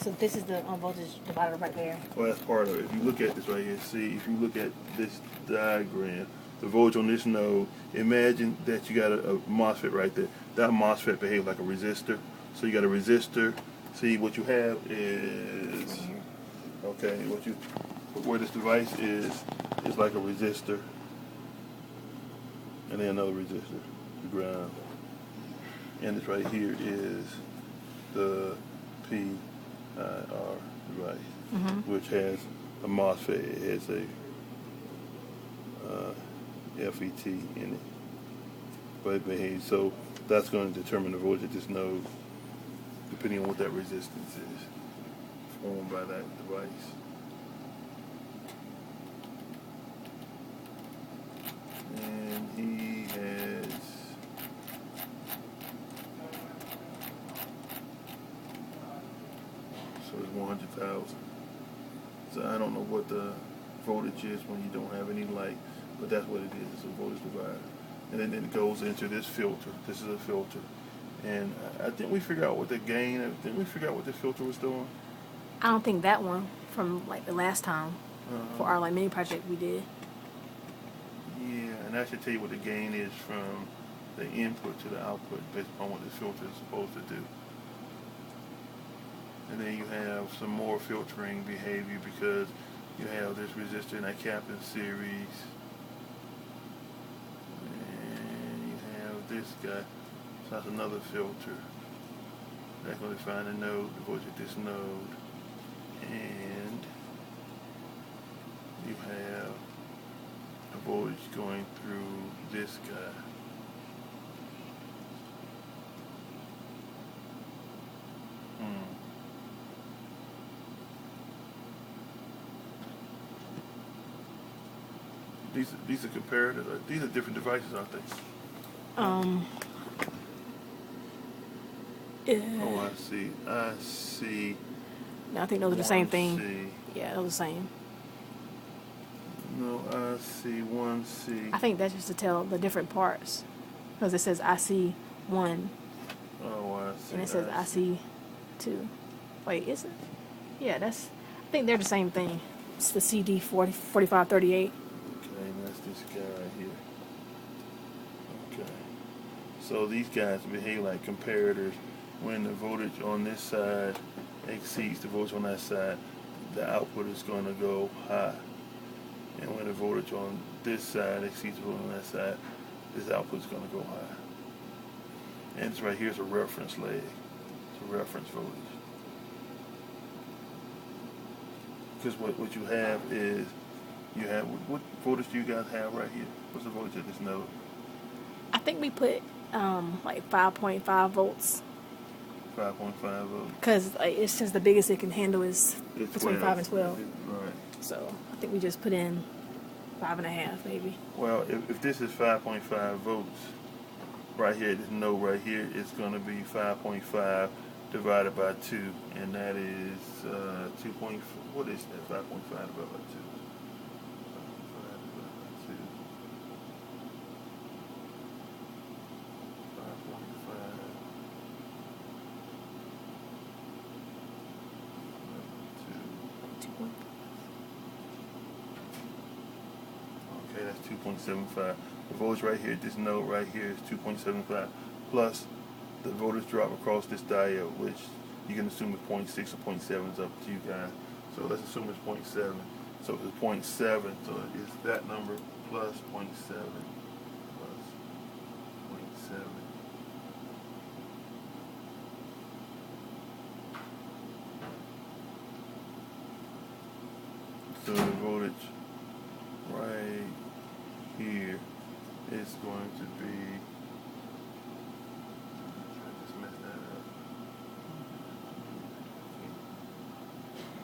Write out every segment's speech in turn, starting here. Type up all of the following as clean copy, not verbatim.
so this is the voltage divider right there. Well, that's part of it. If you look at this right here, see, if you look at this diagram, the voltage on this node, imagine that you got a MOSFET right there. That MOSFET behaves like a resistor. So you got a resistor. See, what you have is, okay, where this device is like a resistor. And then another resistor, the ground. And this right here is the PIR device, which has a MOSFET. It has a FET in it. But it behaves, so that's going to determine the voltage of this node, depending on what that resistance is formed by that device. And he has so it's 100,000. So I don't know what the voltage is when you don't have any light, but that's what it is. It's a voltage divider. And then it goes into this filter. This is a filter. And I think we figured out what the gain, didn't we figure out what the filter was doing? I don't think that one from like the last time for our like mini project we did. Yeah, and I should tell you what the gain is from the input to the output based upon what this filter is supposed to do. And then you have some more filtering behavior because you have this resistor in that Kaplan series. And you have this guy. So that's another filter. That's going to define the node, the voltage of this node. And you have a voltage going through this guy. These are comparators. These are different devices, aren't they? Oh, I see. I see. No, I think those are the same thing. 1C. Yeah, those are the same. No, I see 1C. I think that's just to tell the different parts because it says IC1 Oh, I see. and it says IC2. Wait, is it? Yeah, I think they're the same thing. It's the CD4538. Okay, that's this guy right here. Okay. So these guys behave like comparators. When the voltage on this side exceeds the voltage on that side, the output is going to go high. And when the voltage on this side exceeds the voltage on that side, this output is going to go high. And this right here is a reference leg. It's a reference voltage. Because what you have is, you have, what voltage do you guys have right here? What's the voltage of this node? I think we put like 5.5 volts 5.5 volts. because it's just the biggest it can handle is It's between 5 and 12. Right. So I think we just put in 5.5 maybe. Well, if this is 5.5 volts, right here, this node right here, it's going to be 5.5 divided by 2, and that is 2. What is that? 5.5 divided by 2. Okay, that's 2.75. The voltage right here, this node right here is 2.75 plus the voltage drop across this diode, which you can assume is 0.6 or 0.7 is up to you guys. So let's assume it's 0.7. So it's 0.7, so it's that number plus 0.7 plus 0.7. So the voltage right here is going to be, just mess that up.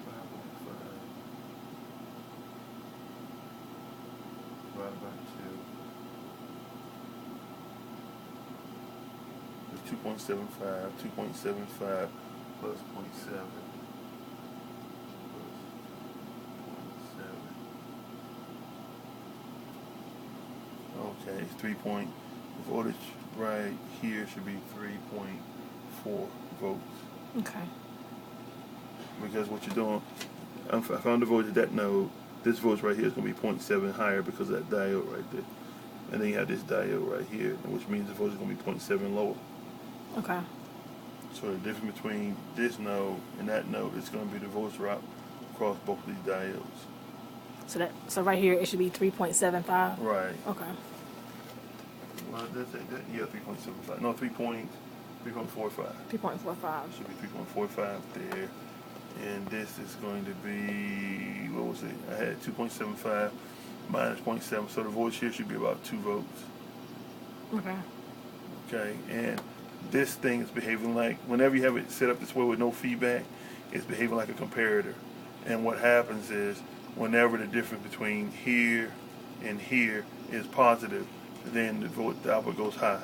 5.5 divided by 2. It's 2.75 plus 0.7. Okay, it's 3 point, the voltage right here should be 3.4 volts. Okay. because what you're doing, I found the voltage at that node. This voltage right here is going to be 0.7 higher because of that diode right there. And then you have this diode right here, which means the voltage is going to be 0.7 lower. Okay. So the difference between this node and that node is going to be the voltage drop across both of these diodes. So right here it should be 3.75. Right. Okay. Well, yeah, 3.75. No, 3.45. 3.45. Should be 3.45 there. And this is going to be, what was it? I had 2.75 minus 0.7. So the voltage here should be about 2 volts. Okay. Okay. And this thing is behaving like, whenever you have it set up this way with no feedback, it's behaving like a comparator. And what happens is, whenever the difference between here and here is positive, then the output goes high.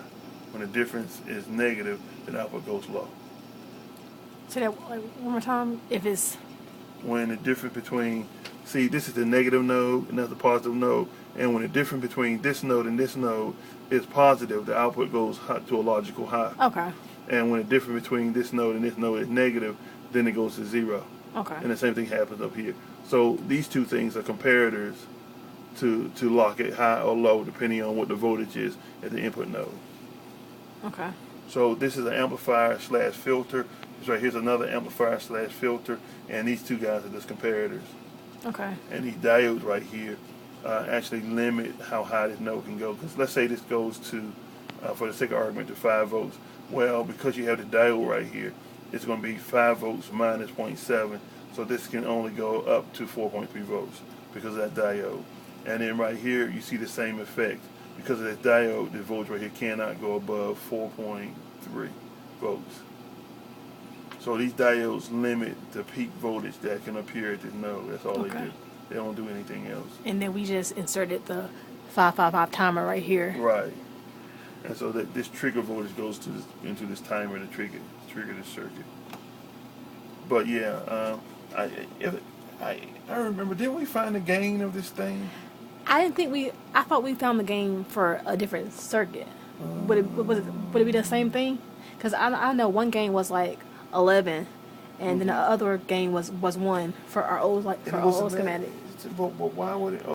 When the difference is negative, then the output goes low. Say that one more time. If it's When the difference between, see, this is the negative node and that's the positive node, and when the difference between this node and this node is positive, the output goes to a logical high. okay. And when the difference between this node and this node is negative, then it goes to 0. Okay. And the same thing happens up here. So these two things are comparators to lock it high or low depending on what the voltage is at the input node. Okay. So this is an amplifier / filter. This right here's another amplifier / filter, and these two guys are just comparators. Okay. And these diodes right here actually limit how high this node can go. Because let's say this goes to, for the sake of argument, to 5 volts. Well, because you have the diode right here, it's going to be 5 volts minus 0.7. So this can only go up to 4.3 volts because of that diode. And then right here, you see the same effect. Because of that diode, the voltage right here cannot go above 4.3 volts. So these diodes limit the peak voltage that can appear at this node. That's all they Okay. do. They don't do anything else. And then we just inserted the 555 timer right here. Right. And so that this trigger voltage goes into this timer to trigger the circuit. But yeah, I remember. Didn't we find the gain of this thing? I thought we found the gain for a different circuit. Would it be the same thing? Because I know one gain was like 11, and then the other gain was 1 for our old schematic. But why would it?